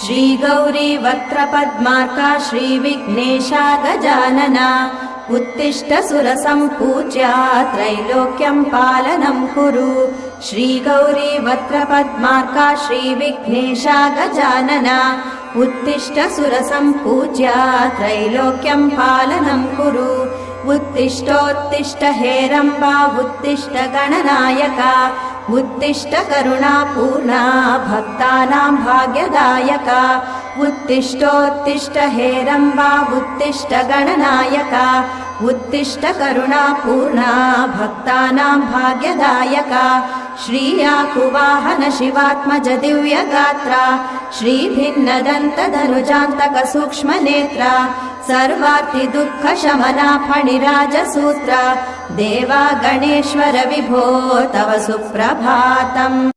श्रीगौरी वक्त्रपद्मार्का श्रीविघ्नेशा गजानना उत्तिष्ठ सुरसम्पूज्या त्रैलोक्यं पालनं कुरु श्रीगौरी वक्त्रपद्मार्का श्रीविघ्नेशा गजानना उत्तिष्ठ सुरसम्पूज्या त्रैलोक्यं पालनं कुरु उत्तिष्ठोत्तिष्ठ हेरम्बा उत्तिष्ठ गणनायका उत्तिष्ठ करुणापूर्णा भक्तानां भाग्यदायका उत्तिष्ठोत्तिष्ठ हेरम्बा उत्तिष्ठ गणनायका उत्तिष्ठ करुणापूर्णा भक्तानां भाग्यदायका श्रीयाकुवाहन शिवात्मज दिव्यगात्रा श्रीभिन्नदन्तधनुजान्तक सूक्ष्मनेत्रा सर्वार्ति दुःखशमना फणिराजसूत्रा देवा गणेश्वर विभो तव सुप्रभातम्।